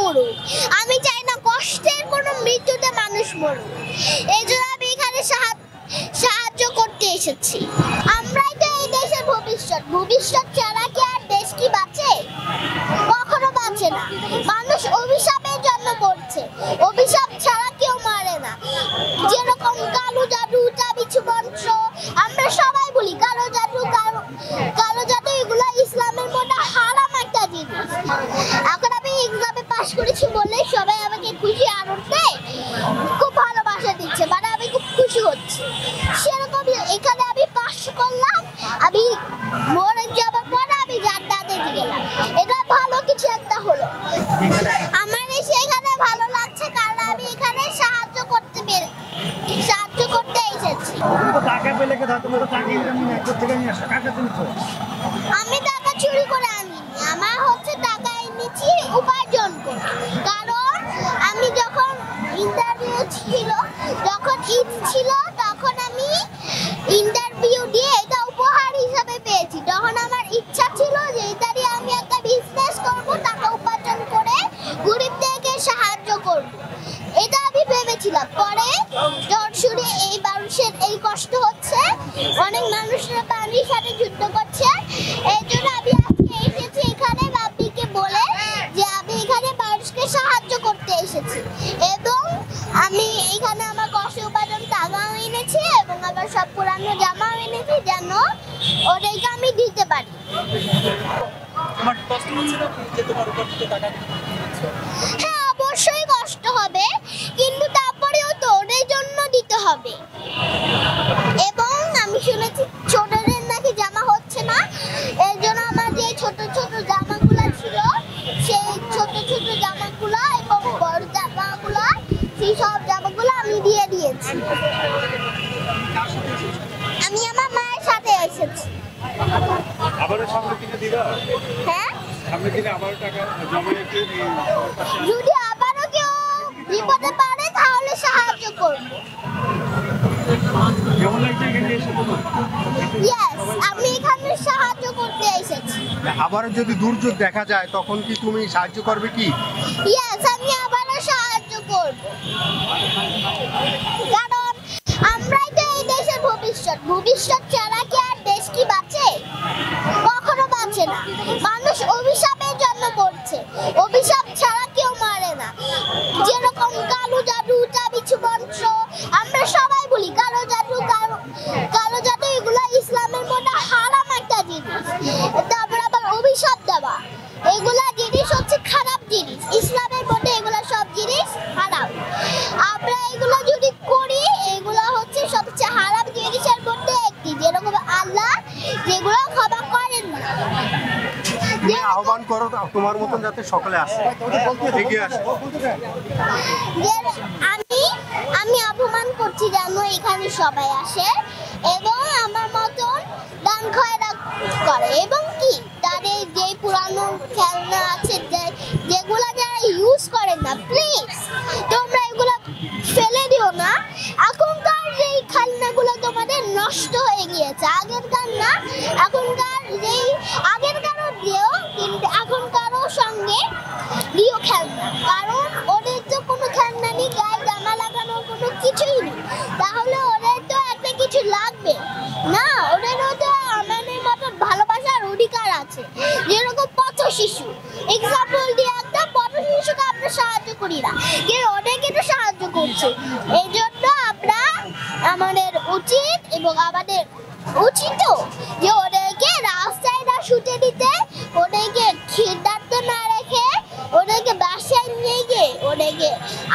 মরুক, আমি চাই না কষ্টের কোনো মৃত্যুতে মানুষ মরুক। এই জন্য আমি এখানে সাহায্য করতে এসেছি। আমরাই তো এই দেশের ভবিষ্যৎ, ভবিষ্যৎ ছাড়া কি আর দেশ কি বাঁচে? কখনো বাঁচে না। মানুষ অভিশাপের জন্য মরছে, অভিশাপ ছাড়া কেউ মারে না। যেরকম কালো জাদু, তাবিজ মন্ত্র, আমরা সবাই বলি কালো জাদু, কালো জাদু, এগুলো ইসলামের মধ্যে হারাম একটা জিনিস। এখন আমি এক্সামে পাশ করেছি বলে সবাই আমাকে খুশি আনন্দে খুব ভালোবাসা দিচ্ছে, মানে আমি খুব খুশি হচ্ছি। সেরকম এখানে আমি পাশ করলাম, আমি মরে যাবার পরে আমি জান্নাতে গেলাম, এটা ভালো কিছু একটা হলো। আমার এখানে ভালো লাগছে কারণ আমি এখানে সাহায্য করতে এসেছি। আমি টাকা চুরি করে আনিনি, আমার হচ্ছে টাকা এনেছি উপার্জন করে। কারণ আমি যখন ইন্টারভিউ ছিল, যখন ঈদ ছিল, তখন আমি ইন্টারভিউ দিয়ে এটা উপহার হিসাবে পেয়েছি। তখন আমার ইচ্ছা ছিল যে এটা দিয়ে আমি একটা বিজনেস করব, টাকা উপার্জন করে গরিবদেরকে সাহায্য করব, এটা আমি ভেবেছিলাম। পরে জোরসুরে এই মানুষের এই কষ্ট হচ্ছে, অনেক মানুষরা পানির সাথে যুদ্ধ করছে। এই জন্য আমি আজকে এসেছি এখানে বাপিকে বলে যে আমি এখানে মানুষকে সাহায্য করতে এসেছি, এবং আমি এখানে আমার কষ্ট উপার্জন টাকাও এনেছি এবং আমার সব পুরানো জামাও এনেছি যেন ওদেরকে আমি দিতে পারি। হ্যাঁ, অবশ্যই কষ্ট হবে, কিন্তু তারপরেও তো ওদের জন্য দিতে হবে। এবং আমি শুনেছি ছোটদের নাকি জামা হচ্ছে না, এর জন্য আমার যে ছোট ছোট জামাগুলো ছিল, সেই ছোট ছোট জামাগুলো এবং বড় জামাগুলো, সেই সব জামাগুলো আমি দিয়ে দিয়েছি। আমি আমার মায়ের সাথে এসেছি। হ্যাঁ, যদি আবারও কেউ বিপদে পড়ে তাহলে সাহায্য করব। আমি এখানে সাহায্য করতে এসেছি। আবারও যদি দুর্যোগ দেখা যায় তখন কি তুমি সাহায্য করবে কি? আমি আবারও সাহায্য করব, কারণ আমরাই তো এই দেশের ভবিষ্যৎ, ভবিষ্যৎ ছাড়া কি আর দেশ কি বাঁচে? কখনো বাঁচে না। মানুষ অভিশাপের জন্য মরছে, অভিশাপ ছাড়া কেউ মারে না। যেরকম কালো জাদু, তাবিজ মন্ত্র, আমরা সবাই বলি কালো জাদু, কালো জাদু, এগুলো ইসলামের মধ্যে হারাম একটা জিনিস। তারপর আবার অভিশাপ দেওয়া, এগুলা জিনিস হচ্ছে খারাপ জিনিস। ইসলামের মধ্যে এগুলা সব জিনিস হারাম। আমরা এগুলো যদি করি, এগুলো হচ্ছে সবচেয়ে হারাম জিনিসের মধ্যে একটি, যেরকম আল্লাহ যেগুলো ক্ষমা করেন না। আহ্বান করো তোমার মতন যাতে সকলে আসে, এগিয়ে আসে। আমি আহ্বান করছি যেন এখানে সবাই আসে এবং আমার মতন দান খয়রাত করে, এবং কি তাদের যে পুরানো খেলনা আছে যেগুলো যারা ইউজ করেন না, প্লিজ তোমরা এগুলো ফেলে দিও না। এখনকার যেই খেলনাগুলো তোমাদের নষ্ট হয়ে গিয়েছে, আগেরকার না, এখনকার যেই আগেরকারও দিও, কিন্তু এখনকারও সঙ্গে দিও খেলনা, কারণ ওদের তো কোনো খেলনা নেই, গায়ে জামা লাগানোর কোনো কিছুই নেই, তাহলে ওদের তো একটা কিছু লাগবে না। ওদেরও তো আমাদের মতো ভালোবাসার অধিকার আছে। যেরকম পথ শিশু, এক্সাম্পল দিয়ে একটা পথ শিশুকে আমরা সাহায্য করি না, কিন্তু ওদের কিন্তু সাহায্য করছে। এই জন্য আমাদের উচিত এবং আমাদের উচিত যে ওদেরকে রাস্তায় না শুতে দিতে, ওদেরকে ক্ষুধার্ত না রেখে, ওদেরকে বাসায় নিয়ে গিয়ে ওদেরকে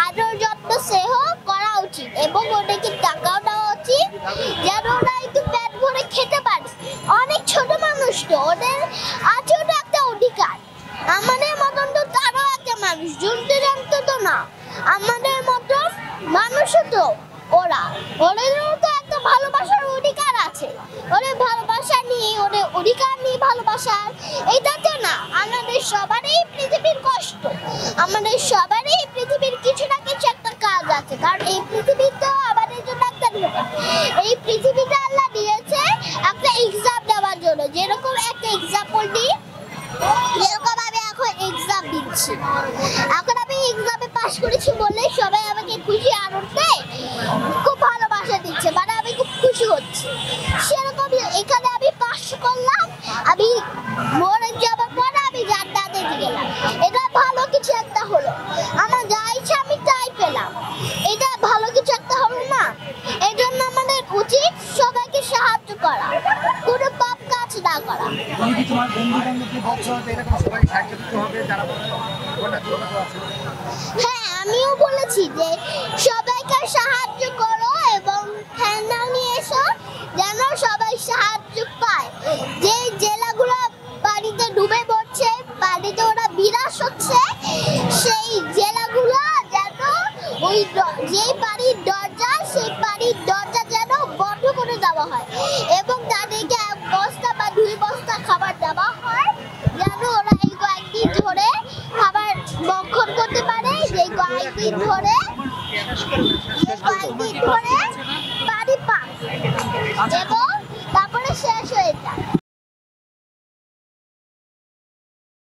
আদর যত্ন স্নেহ করা উচিত, এবং ওদেরকে টাকাও দেওয়া উচিত যেন ওরা একটু পেট ভরে খেতে পারে। অনেক ছোট মানুষ তো, ওদের আছে ওটা একটা অধিকার। আমাদের মতন তো তারও একটা মানুষ, জন্তু তো না, আমাদের মতন মানুষও তো ওদেরও তো একটা ভালোবাসার অধিকার আছে। ওদের ভালোবাসা নিয়ে, ওদের অধিকার নিয়ে ভালোবাসার, এটা তো না। আমাদের সবারই পৃথিবীর কষ্ট, আমাদের সবারই পৃথিবীর কিছু না কিছু একটা কাজ আছে, কারণ এই পৃথিবী তো আমাদের জন্য একটা ধোঁকা। এই পৃথিবীটা আল্লাহ দিয়েছে একটা এক্সাম দেওয়ার জন্য। যেরকম একটা এক্সাম্পল দিই, যেরকম আমি এখন এক্সাম দিচ্ছি, এখন এক্সামে পাশ করেছি বলে সবাই আমাকে খুশি আনন্দে খুব ভালোবাসা দিচ্ছে, মানে আমি খুব খুশি হচ্ছি। সেরকম এখানে আমি পাশ করলাম, আমি মরে যাবার পরে আমি জান্নাতে গেলাম, এটা ভালো কিছু একটা হলো। আমার যা ইচ্ছা আমি তাই পেলাম, এটা ভালো কিছু একটা হলো না? এই জন্য আমাদের উচিত সবাইকে সাহায্য করা, কোনো পাপ কাজ না করা। তুমি কি তোমার বন্ধু বান্ধবকে বলছো যে এরকম সবাই সাহায্য করতে হবে যারা আছে? হ্যাঁ, আমিও বলেছি যে সবাইকে সাহায্য করো এবং খেলনা নিয়ে এসো যেন সবাই সাহায্য পায়। যে জেলাগুলো পানিতে ডুবে পড়ছে, পানিতে ওরা বিনাশ হচ্ছে, সেই জেলাগুলো যেন ওই যেই বাড়ির দরজা, সেই বাড়ির দরজা যেন বন্ধ করে দেওয়া হয় এবং তাদেরকে 1 বস্তা বা 2 বস্তা খাবার দেওয়া হয় যেন ওরা এই কয়েকদিন ধরে খাবার ভক্ষণ করতে পারে, যে কয়েকদিন ধরে পানি পায় এবং